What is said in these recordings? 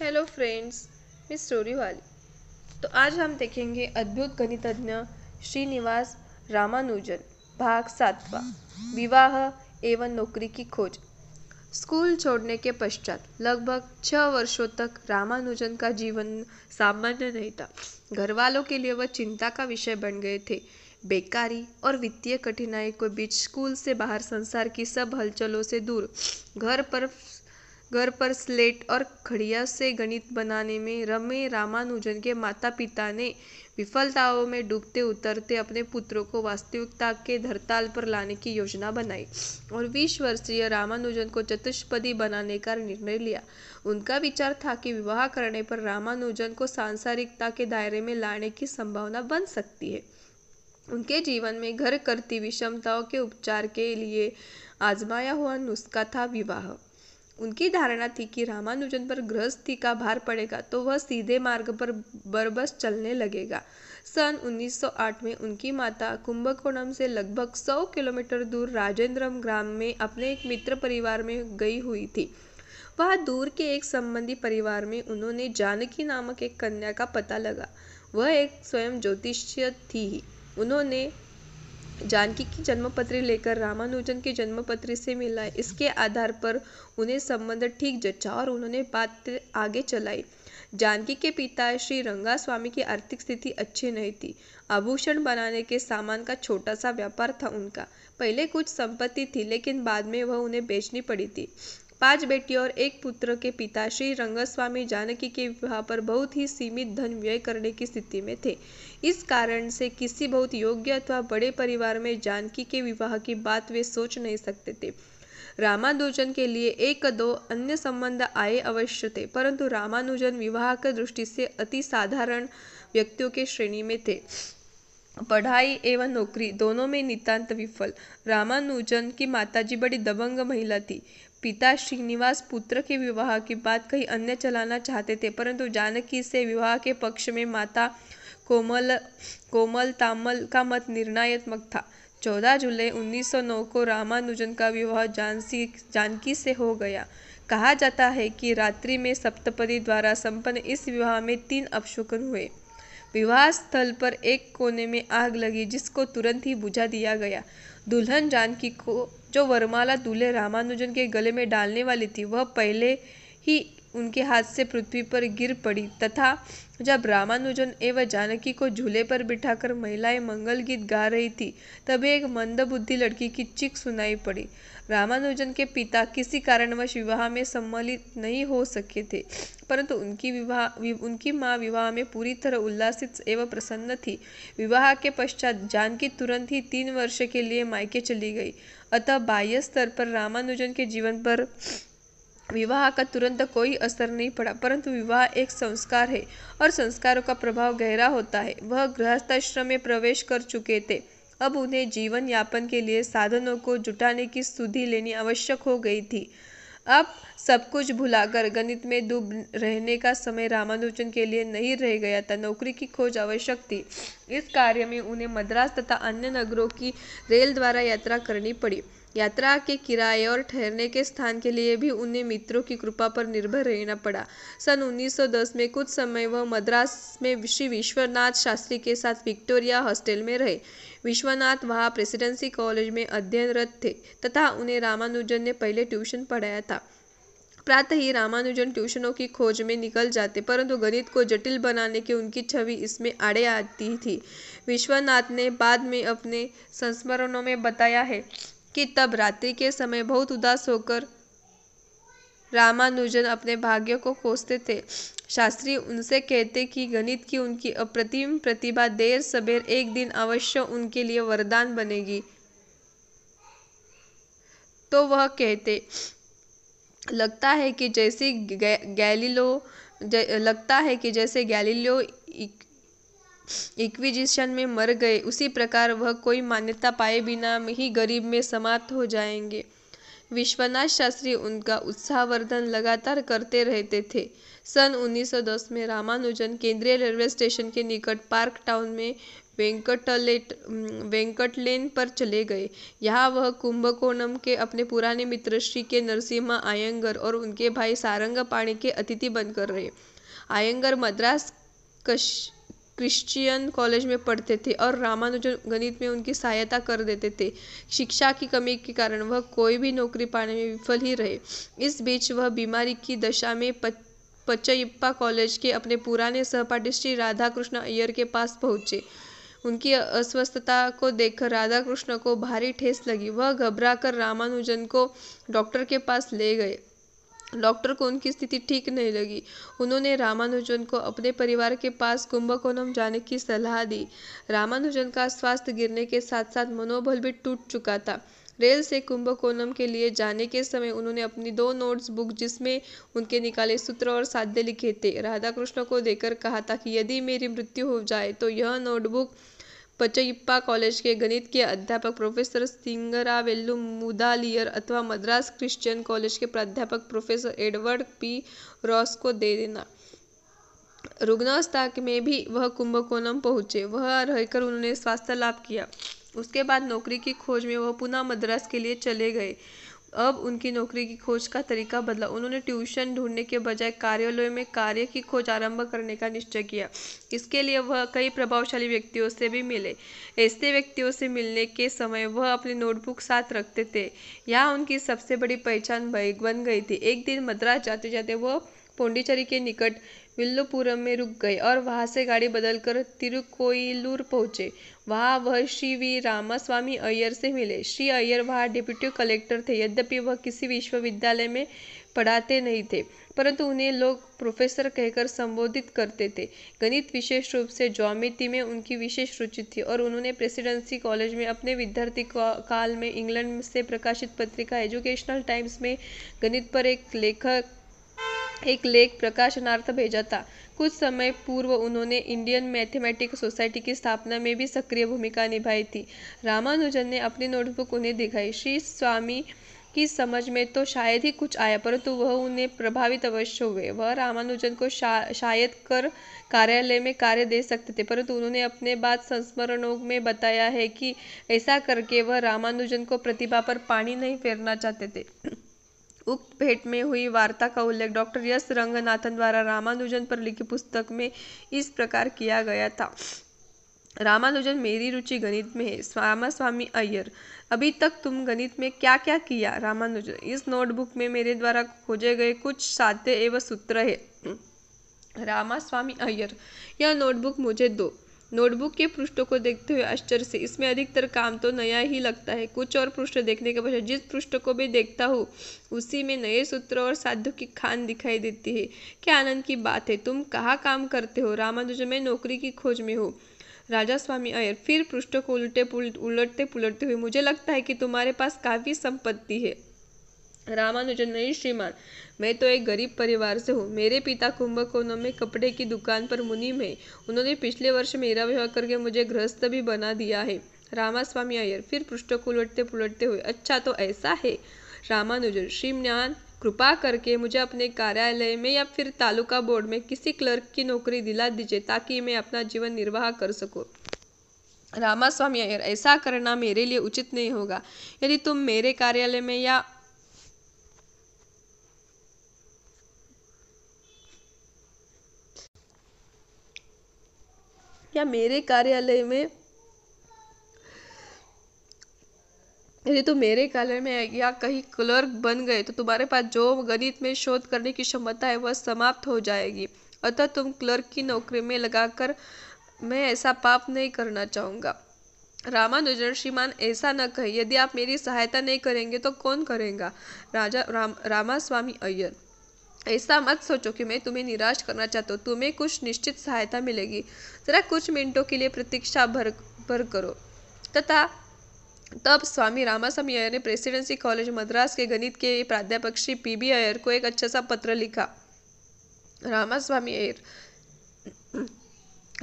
Hello friends, मैं story वाली। तो आज हम देखेंगे अद्भुत गणितज्ञ श्रीनिवास रामानुजन, भाग 7वां, विवाह एवं नौकरी की खोज। स्कूल छोड़ने के पश्चात लगभग 6 वर्षों तक रामानुजन का जीवन सामान्य नहीं था। घर वालों के लिए वह चिंता का विषय बन गए थे। बेकारी और वित्तीय कठिनाई के बीच स्कूल से बाहर संसार की सब हलचलों से दूर घर पर स्लेट और खड़िया से गणित बनाने में रमे रामानुजन के माता पिता ने विफलताओं में डूबते उतरते अपने पुत्रों को वास्तविकता के धरातल पर लाने की योजना बनाई और 20 वर्षीय रामानुजन को चतुष्पदी बनाने का निर्णय लिया। उनका विचार था कि विवाह करने पर रामानुजन को सांसारिकता के दायरे में लाने की संभावना बन सकती है। उनके जीवन में घर करती विषमताओं के उपचार के लिए आजमाया हुआ नुस्खा था विवाह। उनकी धारणा थी कि रामानुजन पर गृहस्थी का भार पड़ेगा तो वह सीधे मार्ग पर बरबस चलने लगेगा। सन 1908 में उनकी माता कुंभकोणम से लगभग 100 किलोमीटर दूर राजेंद्रम ग्राम में अपने एक मित्र परिवार में गई हुई थी। वहाँ दूर के एक संबंधी परिवार में उन्होंने जानकी नामक एक कन्या का पता लगा। वह एक स्वयं ज्योतिष्य थी ही। उन्होंने जानकी की जन्मपत्री लेकर रामानुजन की जन्मपत्री से मिला। इसके आधार पर उन्हें संबंध ठीक जचा और उन्होंने बात आगे चलाई। जानकी के पिता श्री रंगास्वामी की आर्थिक स्थिति अच्छी नहीं थी। आभूषण बनाने के सामान का छोटा सा व्यापार था उनका। पहले कुछ संपत्ति थी लेकिन बाद में वह उन्हें बेचनी पड़ी थी। 5 बेटियों और एक पुत्र के पिता श्री रंगस्वामी जानकी के विवाह पर बहुत ही सीमित धन व्यय करने की स्थिति में थे। इस कारण से किसी बहुत योग्य अथवा बड़े परिवार में जानकी के विवाह की बात वे सोच नहीं सकते थे। रामानुजन के लिए 1-2 अन्य संबंध आए अवश्य थे, परंतु रामानुजन विवाह की दृष्टि से अति साधारण व्यक्तियों के श्रेणी में थे। पढ़ाई एवं नौकरी दोनों में नितांत विफल। रामानुजन की माताजी बड़ी दबंग महिला थी। पिता श्रीनिवास पुत्र के विवाह की बात कहीं अन्य चलाना चाहते थे, परंतु जानकी से विवाह के पक्ष में माता कोमल तामल का मत निर्णयात्मक था। 14 जुलाई 1909 को रामानुजन का विवाह जानकी से हो गया। कहा जाता है कि रात्रि में सप्तपदी द्वारा संपन्न इस विवाह में 3 अपशकुन हुए। विवाह स्थल पर एक कोने में आग लगी जिसको तुरंत ही बुझा दिया गया। दुल्हन जानकी को जो वरमाला दूल्हे रामानुजन के गले में डालने वाली थी वह पहले ही उनके हाथ से पृथ्वी पर गिर पड़ी तथा जब रामानुजन एवं जानकी को झूले पर बिठाकर महिलाएं मंगल गीत गा रही थी तभी एक मंदबुद्धि लड़की की चीख सुनाई पड़ी। रामानुजन के पिता किसी कारणवश विवाह में सम्मिलित नहीं हो सके थे, परंतु उनकी माँ विवाह में पूरी तरह उल्लासित एवं प्रसन्न थी। विवाह के पश्चात जानकी तुरंत ही 3 वर्ष के लिए मायके चली गई। अतः बाह्य स्तर पर रामानुजन के जीवन पर विवाह का तुरंत कोई असर नहीं पड़ा, परंतु विवाह एक संस्कार है और संस्कारों का प्रभाव गहरा होता है। वह गृहस्थाश्रम में प्रवेश कर चुके थे। अब उन्हें जीवन यापन के लिए साधनों को जुटाने की सुधि लेनी आवश्यक हो गई थी। अब सब कुछ भुलाकर गणित में डूब रहने का समय रामानुजन के लिए नहीं रह गया था। नौकरी की खोज आवश्यक थी। इस कार्य में उन्हें मद्रास तथा अन्य नगरों की रेल द्वारा यात्रा करनी पड़ी। यात्रा के किराए और ठहरने के स्थान के लिए भी उन्हें मित्रों की कृपा पर निर्भर रहना पड़ा। सन 1910 में कुछ समय वह मद्रास में श्री विश्वनाथ शास्त्री के साथ विक्टोरिया हॉस्टल में रहे। विश्वनाथ वहाँ प्रेसिडेंसी कॉलेज में अध्ययनरत थे तथा उन्हें रामानुजन ने पहले ट्यूशन पढ़ाया था। प्रातः ही रामानुजन ट्यूशनों की खोज में निकल जाते, परंतु गणित को जटिल बनाने की उनकी छवि इसमें आड़े आती थी। विश्वनाथ ने बाद में अपने संस्मरणों में बताया है कि तब रात्रि के समय बहुत उदास होकर रामानुजन अपने भाग्य को कोसते थे। शास्त्री उनसे कहते कि गणित की उनकी अप्रतिम प्रतिभा देर सबेर एक दिन अवश्य उनके लिए वरदान बनेगी। तो वह कहते, लगता है कि जैसे गैलीलियो इक्विजिशन में मर गए उसी प्रकार वह कोई मान्यता पाए बिना ही गरीब में समाप्त हो जाएंगे। विश्वनाथ शास्त्री उनका उत्साहवर्धन लगातार करते रहते थे। सन 1910 में रामानुजन केंद्रीय रेलवे स्टेशन के निकट पार्क टाउन में वेंकटलेन पर चले गए। यहाँ वह कुंभकोणम के अपने पुराने मित्र श्री के नरसिम्हा अयंगर और उनके भाई सारंगपाणि के अतिथि बनकर रहे। अयंगर मद्रास क्रिश्चियन कॉलेज में पढ़ते थे और रामानुजन गणित में उनकी सहायता कर देते थे। शिक्षा की कमी के कारण वह कोई भी नौकरी पाने में विफल ही रहे। इस बीच वह बीमारी की दशा में पचैयप्पा कॉलेज के अपने पुराने सहपाठी श्री राधाकृष्ण अय्यर के पास पहुंचे। उनकी अस्वस्थता को देखकर राधाकृष्ण को भारी ठेस लगी। वह घबराकर रामानुजन को डॉक्टर के पास ले गए। डॉक्टर को उनकी स्थिति ठीक नहीं लगी। उन्होंने रामानुजन को अपने परिवार के पास कुंभकोणम जाने की सलाह दी। रामानुजन का स्वास्थ्य गिरने के साथ साथ मनोबल भी टूट चुका था। रेल से कुंभकोणम के लिए जाने के समय उन्होंने अपनी 2 नोट्स बुक जिसमें उनके निकाले सूत्र और साध्य लिखे थे राधाकृष्ण को देकर कहा था कि यदि मेरी मृत्यु हो जाए तो यह नोटबुक पचैयप्पा कॉलेज के गणित के अध्यापक प्रोफेसर सिंगरावेल्लु मुदालियर अथवा मद्रास क्रिश्चियन कॉलेज के प्राध्यापक प्रोफेसर एडवर्ड पी रॉस को दे देना। रुग्णावस्था में भी वह कुंभकोणम पहुंचे। वह रहकर उन्होंने स्वास्थ्य लाभ किया। उसके बाद नौकरी की खोज में वह पुनः मद्रास के लिए चले गए। अब उनकी नौकरी की खोज का तरीका बदला। उन्होंने ट्यूशन ढूंढने के बजाय कार्यालय में कार्य की खोज आरंभ करने का निश्चय किया। इसके लिए वह कई प्रभावशाली व्यक्तियों से भी मिले। ऐसे व्यक्तियों से मिलने के समय वह अपनी नोटबुक साथ रखते थे। यहाँ उनकी सबसे बड़ी पहचान बन गई थी। एक दिन मद्रास जाते जाते वह पौंडीचेरी के निकट विल्लुपुरम में रुक गए और वहां से गाड़ी बदलकर तिरुकोइलूर पहुंचे। वहां वह श्री वी रामास्वामी अय्यर से मिले। श्री अय्यर वहां डिप्टी कलेक्टर थे। यद्यपि वह किसी विश्वविद्यालय में पढ़ाते नहीं थे, परंतु उन्हें लोग प्रोफेसर कहकर संबोधित करते थे। गणित विशेष रूप से ज्यामिति में उनकी विशेष रुचि थी और उन्होंने प्रेसिडेंसी कॉलेज में अपने विद्यार्थी काल में इंग्लैंड से प्रकाशित पत्रिका एजुकेशनल टाइम्स में गणित पर एक लेख प्रकाशनार्थ भेजा था। कुछ समय पूर्व उन्होंने इंडियन मैथमेटिकल सोसाइटी की स्थापना में भी सक्रिय भूमिका निभाई थी। रामानुजन ने अपनी नोटबुक उन्हें दिखाई। श्री स्वामी की समझ में तो शायद ही कुछ आया, परंतु वह उन्हें प्रभावित अवश्य हुए। वह रामानुजन को शायद कर कार्यालय में कार्य दे सकते थे, परंतु उन्होंने अपने बाद संस्मरणों में बताया है कि ऐसा करके वह रामानुजन को प्रतिभा पर पानी नहीं फेरना चाहते थे। उक्त भेंट में हुई वार्ता का उल्लेख डॉक्टर एस रंगनाथन द्वारा रामानुजन पर लिखी पुस्तक में इस प्रकार किया गया था। रामानुजन, मेरी रुचि गणित में है। रामास्वामी अय्यर, अभी तक तुम गणित में क्या क्या किया? रामानुजन, इस नोटबुक में मेरे द्वारा खोजे गए कुछ साध्य एवं सूत्र है। रामास्वामी अय्यर, यह नोटबुक मुझे दो। नोटबुक के पृष्ठों को देखते हुए आश्चर्य से, इसमें अधिकतर काम तो नया ही लगता है। कुछ और पृष्ठ देखने के पश्चात जिस पृष्ठ को भी देखता हूँ उसी में नए सूत्र और साध्यों की खान दिखाई देती है। क्या आनंद की बात है। तुम कहाँ काम करते हो? रामानुजन, मैं नौकरी की खोज में हूँ। राजास्वामी अय्यर, फिर पृष्ठ को उलटते पुलटते हुए, मुझे लगता है कि तुम्हारे पास काफी संपत्ति है। रामानुजन, नहीं श्रीमान, मैं तो एक गरीब परिवार से हूँ। मेरे पिता कुंभकोणम में कपड़े की दुकान पर मुनीम है। उन्होंने पिछले वर्ष मेरा विवाह करके मुझे गृहस्थ भी बना दिया है। रामास्वामी अय्यर, फिर पृष्ठ को उलटते पुलटते हुए, अच्छा तो ऐसा है। रामानुजन, श्रीमान, कृपा करके मुझे अपने कार्यालय में या फिर तालुका बोर्ड में किसी क्लर्क की नौकरी दिला दीजिए ताकि मैं अपना जीवन निर्वाह कर सकूं। रामास्वामी अय्यर, ऐसा करना मेरे लिए उचित नहीं होगा। यदि तुम मेरे कार्यालय में या मेरे कार्यालय में या कहीं क्लर्क बन गए तो तुम्हारे पास जो गणित में शोध करने की क्षमता है वह समाप्त हो जाएगी। अतः तुम क्लर्क की नौकरी में लगाकर, मैं ऐसा पाप नहीं करना चाहूँगा। रामानुजन, श्रीमान, ऐसा न कहे। यदि आप मेरी सहायता नहीं करेंगे तो कौन करेगा? रामास्वामी अय्यर, ऐसा मत सोचो कि मैं तुम्हें निराश करना चाहता हूँ। तुम्हें कुछ निश्चित सहायता मिलेगी। जरा कुछ मिनटों के लिए प्रतीक्षा भर करो। तब स्वामी रामास्वामी अय्यर ने प्रेसिडेंसी कॉलेज मद्रास के गणित के प्राध्यापक श्री पीबी अय्यर को एक अच्छा सा पत्र लिखा। रामास्वामी अय्यर,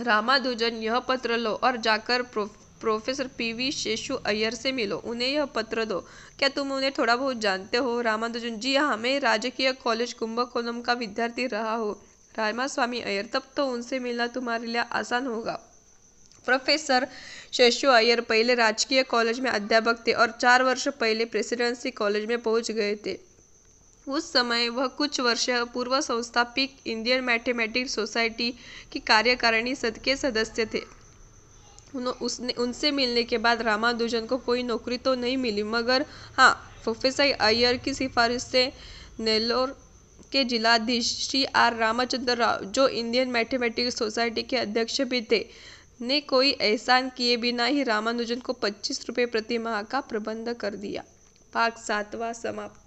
रामानुजन, यह पत्र लो और जाकर प्रोफेसर पीवी शेषु अय्यर से मिलो, उन्हें यह पत्र दो। क्या तुम उन्हें थोड़ा बहुत जानते हो? रामानुजन: जी हाँ, मैं राजकीय कॉलेज कुंभकोणम का विद्यार्थी रहा हूँ। रामास्वामी अय्यर: तब तो उनसे मिलना तुम्हारे लिए आसान होगा। प्रोफेसर शेषु अय्यर पहले राजकीय कॉलेज में अध्यापक थे और 4 वर्ष पहले प्रेसिडेंसी कॉलेज में पहुंच गए थे। उस समय वह कुछ वर्ष पूर्व संस्थापित इंडियन मैथमेटिक्स सोसाइटी की कार्यकारिणी सद के सदस्य थे। उनसे मिलने के बाद रामानुजन को कोई नौकरी तो नहीं मिली, मगर हाँ, प्रोफेसर अय्यर की सिफारिश से नेल्लोर के जिलाधीश श्री आर रामचंद्र राव, जो इंडियन मैथमेटिक्स सोसाइटी के अध्यक्ष भी थे, ने कोई एहसान किए बिना ही रामानुजन को 25 रुपये प्रति माह का प्रबंध कर दिया। भाग 7वां समाप्त।